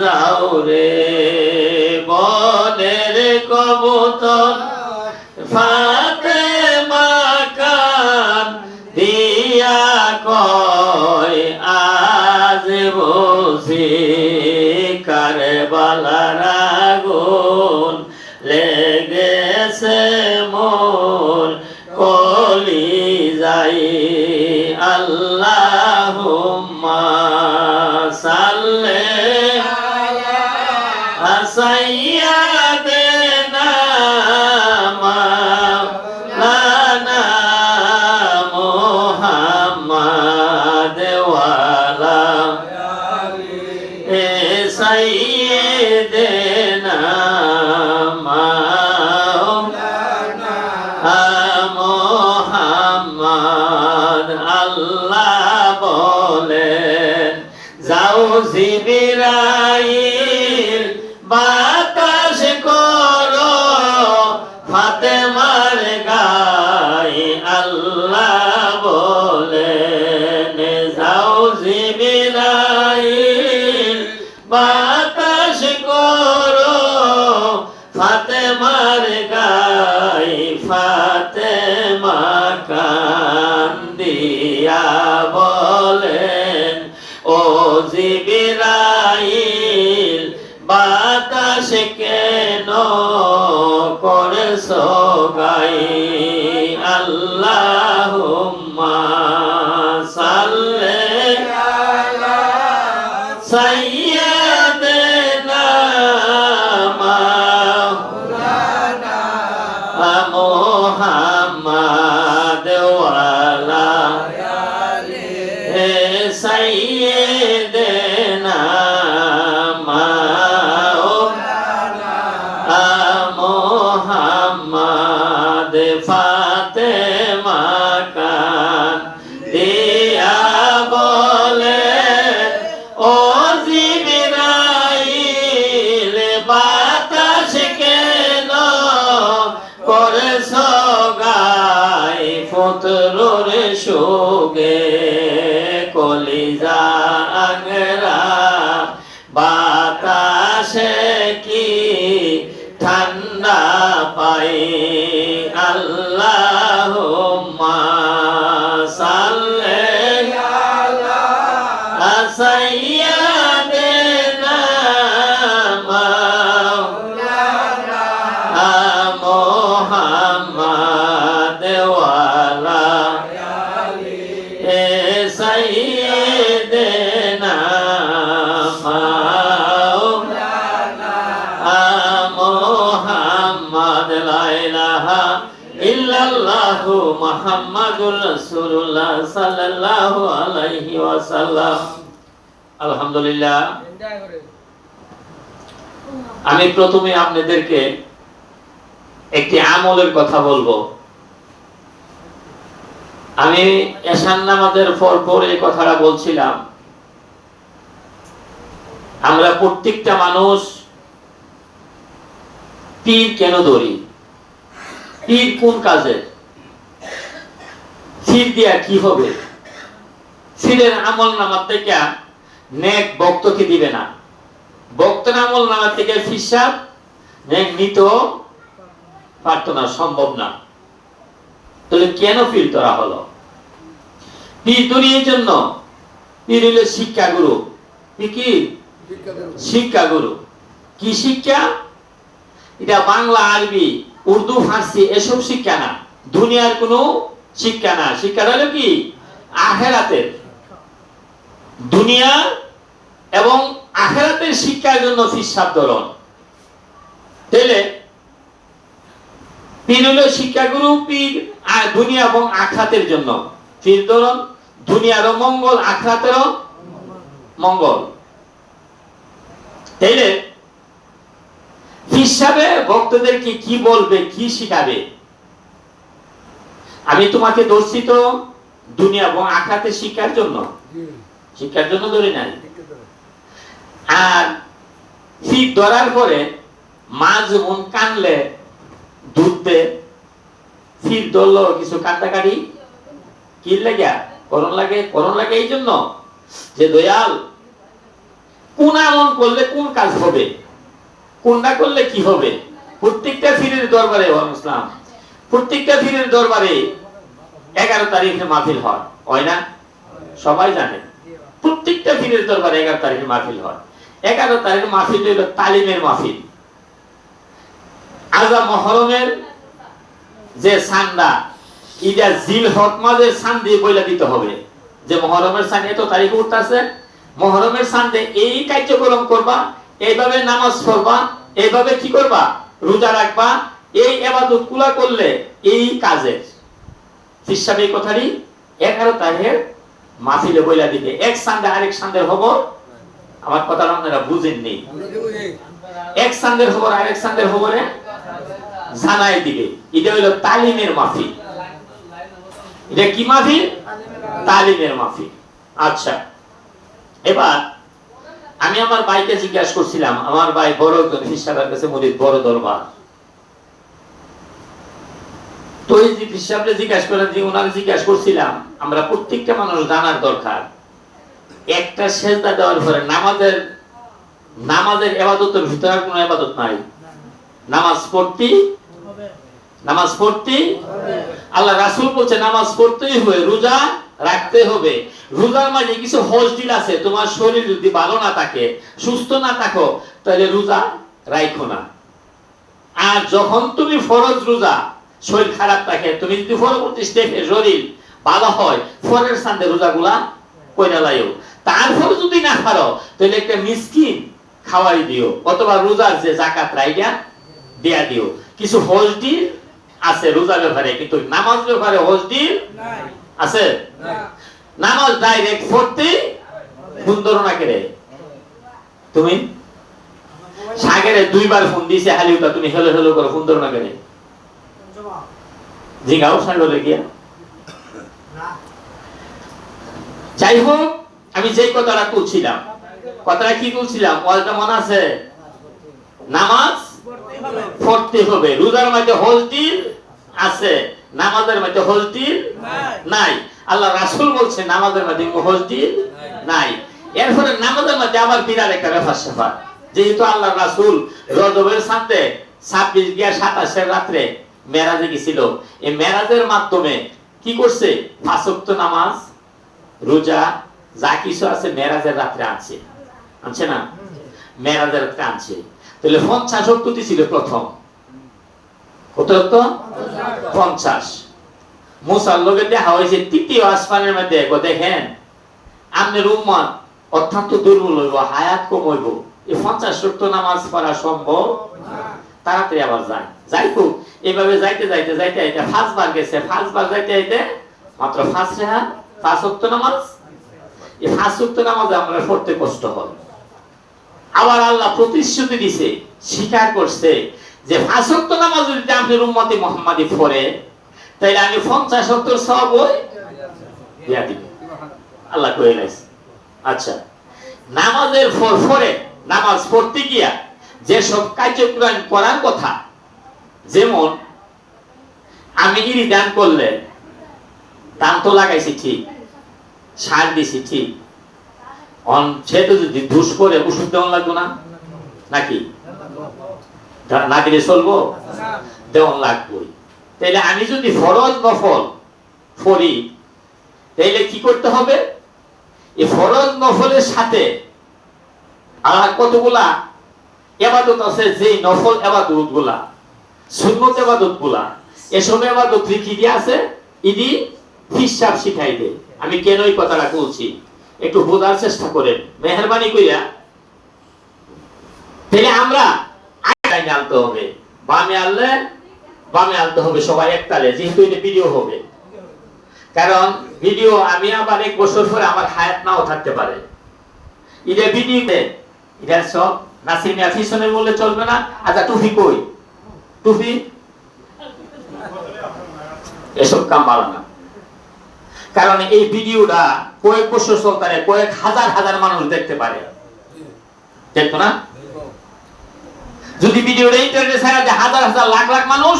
যাও রে বনের কবুতর ফাতেমা কান দিয়া কয় আজ বসে কারবালার আগুন লেগেছে মোর কলিজায় আল্লাহুম্মা সাল্লি আলা সাইয়্যিদিনা মাওলানা মুহাম্মাদ ওয়া আলা আলি সাইয়্যিদিনা মাওলানা মুহাম্মাদ। আল্লাহ বলেন যাও জিবরাইল বাতাস করো ফাতেমার গায়ে আল্লাহ বলেন যাও জিবরাইল বাতাস করো ফাতেমার গায়ে ফাতেমা কান্দিয়া বলেন ও জিবরাইল বাতাস কেন করছো গায়ে আল্লাহুম্মা সাল্লি আলা সাইয়্যিদিনা মাওলানা মুহাম্মাদ ওয়া আলা আলি সাইয়্যিদিনা মুহাম্মাদ। ফাতেমা কান দিয়া বলে ও জিবরাইল বাতাস কেন করছো গায়ে পুত্রর শোকে কলিজা আংরা বাতাসে কি ঠান্ডা পাই আল্লাহুম্মা সাল্লি আলা সাইয়্যিদিনা মাওলানা মুহাম্মাদ ওয়া আলা আলি সাইয়্যিদিনা মুহাম্মাদ। লা ইলাহা ইল্লাল্লাহু মুহাম্মাদুর রাসূলুল্লাহ সাল্লাল্লাহু আলাইহি ওয়াসাল্লাম। আলহামদুলিল্লাহ। আমি প্রথমে আপনাদেরকে একটি আমলের কথা বলবো। আমি এশার নামাজের পর এই কথাটা বলছিলাম। আমরা প্রত্যেকটা মানুষ পীর কেন ধরি? পীর কোন কাজে? পীর দিয়া কি হবে? পীরের আমল নামার থেকে নেক ভক্তকে দিবে না, ভক্তের আমল নামার থেকে ফিসাব নেক নিত পারতো না, সম্ভব না। তাহলে কেন পীর ধরা হলো? পীর ধরি এই জন্য, পীর হইল শিক্ষাগুরু। কি শিক্ষাগুরু? কি শিক্ষা? এটা বাংলা, আরবি, উর্দু, ফার্সি এসব শিক্ষা না, দুনিয়ার কোনো শিক্ষা না। শিক্ষা হলো কি আখিরাতের, দুনিয়া এবং আখিরাতের শিক্ষার জন্য ফিসাব ধরন। তাহলে পীর হলো শিক্ষাগুরু, পীর দুনিয়া এবং আখিরাতের জন্য পীর ধরন, দুনিয়ারও মঙ্গল আখিরাতেরও মঙ্গল। তাইলে হিসাবে ভক্তদেরকে কি বলবে, কি শিখাবে? আমি তোমাকে ধরছি তো দুনিয়া এবং আখিরাতের শিক্ষার জন্য, শিক্ষার জন্য ধরে নাই। আর ফির ধরার পরে মা যেমন কানলে দুধ দে, ফির ধরলো কিছু কান্দাকাটি কি লাগে, করণ লাগে এই জন্য যে দয়াল কোন আমল করলে কোন কাজ হবে, কোনটা করলে কি হবে। প্রত্যেকটা পীরের দরবারে ইসলাম, প্রত্যেকটা পীরের দরবারে 11 তারিখে মাহফিল হয় না? সবাই জানে প্রত্যেকটা পীরের দরবারে 11 তারিখে মাহফিল হয়। 11 তারিখে মাহফিল হলো তালিমের মাহফিল। আজা মহরমের যে সান্দা, ইটা জিল হক মাঝে সান দিয়ে বইলা দিতে হবে যে মহরমের সান এত তারিখে উঠতেছে, মহরমের সান্দে এই কার্যক্রম করবা, এইভাবে নামাজ পড়বা, এইভাবে কি করবা, রোজা রাখবা, এই ইবাদত গুলা করলে এই কাজের হিসাব। এই কথাটি 11 তারিখের মাহফিলে বইলা দিবে। এক সান্দে আরেক সান্দের খবর, আমার কথা আপনারা বুঝেননি, এক সান্দের খবর আরেক সান্দের খবরে জানাই দিবে। এটা হলো তালিমের মাহফিল। এটা কি মাহফিল? তালিমের মাহফিল। আচ্ছা, এবার আমি আমার ভাইকে জিজ্ঞাসা করছিলাম, আমার ভাই বড় একজন হিসাবের কাছে মুরিদ, বড় দরবার। তো এই যে হিসাবটা জিজ্ঞাসা করেন, যে ওনারে জিজ্ঞাসা করছিলাম, আমরা প্রত্যেকটা মানুষ জানার দরকার, একটা সেজদা দেওয়ার পরে নামাজের ইবাদতের ভিতরে কোনো ইবাদত নাই। নামাজ পড়তে আল্লাহ রাসূল বলছে নামাজ পড়তেই হবে, রোজা রাখতে হবে। রোজার মাঝে কিছু হজদিল আছে, তোমার শরীর যদি ভালো না থাকে, সুস্থ না থাকো, তাহলে রোজা রাখো না। আর যখন তুমি ফরজ রোজা, শরীর খারাপ থাকে, তুমি যদি পরবর্তী স্টেপে শরীর ভালো হয়, ফরের সান্দে রোজাগুলা কইরা লাইও। তারপর যদি না পারো, তাহলে একটা মিসকিন খাওয়াই দিও, অথবা রোজার যে যাকাত রাইডা দেয়া দিও। কিছু হজদিল আছে রোজার ব্যাপারে, কিন্তু নামাজ ব্যাপারে হজদিল আছে। নামাজ ডাইরেক্ট পড়তে সুন্দর না করে, তুমি সাগরে 2 বার ফোন দিয়েছে হালিউটা, তুমি হেলো হেলো করো, সুন্দর না করে জিগাও সাগরে গিয়া। যাই হোক, আমি যে কথাটা তুলছিলাম, কথাটা কি তুলছিলাম, ওয়াজটা মনে আছে? নামাজ পড়তে হবে। রোজার মধ্যে হজদিল আছে, নামাজের মধ্যে হজদিল নাই। আল্লাহ রাসূল বলছে নামাজের মধ্যে হজদিল নাই। এরপরে নামাজের মধ্যে আবার বিরাট একটা ব্যাপার স্যাপার, যেহেতু আল্লাহ রাসূল রজবের সাথে 26 গিয়া 27 রাত্রে মেরাজে গেছিল, এই মেরাজের মাধ্যমে কি করছে? 5 ওয়াক্ত নামাজ, রোজা, যা কিছু আছে মেরাজের রাত্রে আনছে না? মেরাজের রাত্রে আনছে। তাহলে 50 ওয়াক্ত ছিল প্রথম। কত ওয়াক্ত? 50। মুসার লগে দেখা হয়েছে তৃতীয় আসমানের মধ্যে, দেখেন আপনার উম্মত অত্যন্ত দুর্বল হইব, হায়াত কম হইব, এই 50 ওয়াক্ত নামাজ পড়া সম্ভব তাড়াতাড়ি আবার যাই হোক। এইভাবে যাইতে 5 বার গেছে, 5 বার যাইতে মাত্র 5 ওয়াক্ত নামাজ। এই 5 ওয়াক্ত নামাজ আমরা পড়তে কষ্ট হয়। আবার আল্লাহ প্রতিশ্রুতি দিছে, স্বীকার করছে যে 5 ওয়াক্ত নামাজ যদি আপনার উম্মতে মুহাম্মাদি পড়ে, তাইলে আমি 50 ওয়াক্তর সওয়াব দিয়া দিব, আল্লাহ কয়ে গেছে। আচ্ছা, নামাজের পরে নামাজ পড়তে গিয়া যে সব কার্যক্রম করার কথা, যেমন আমি ইরি দান করলে দান তো লাগাইছি ঠিক, সার দিছি ঠিক, সে তো যদি দুষ করে ওষুধ দেওয়া লাগবো না নাকি? না দিলে চলবো? দেওয়া লাগবই। তাইলে আমি যদি ফরজ নফল পড়ি, তাইলে কি করতে হবে? এই ফরজ নফলের সাথে আর কতগুলা ইবাদত আছে, যে নফল ইবাদত গুলা, সুন্নত ইবাদত গুলা, এসব ইবাদত কি দিয়ে আছে, ইদি হিসাব শিখাই দে। আমি কেন এই কথাটা বলছি একটু বোঝার চেষ্টা করেন, মেহেরবানি কইরা। তাহলে আমরা আগে আনতে হবে, বামে আনতে হবে সবাই একতালে, যেহেতু এটা ভিডিও হবে। কারণ ভিডিও আমি আবার 1 বছর পরে আমার হায়াত নাও থাকতে পারে। এটা ভিডিওতে এটা সব নাসিমিয়া ফিশনের বললে চলবে না। আচ্ছা, টুপি কই? টুপি এসব কাম ভালো না। কারণ এই ভিডিওটা কয়েক বছর চলতে, কয়েক হাজার মানুষ দেখতে পারে, দেখতো না? যদি ভিডিওটা ইন্টারনেটে ছাড়া যে হাজার লাখ মানুষ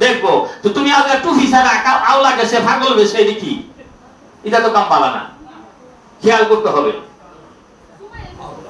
দেখবো, তো তুমি আজ টুপি ছাড়া আও লাগে সে পাগল হয়েছে, এটা কি? এটা তো কাম পালা না, খেয়াল করতে হবে।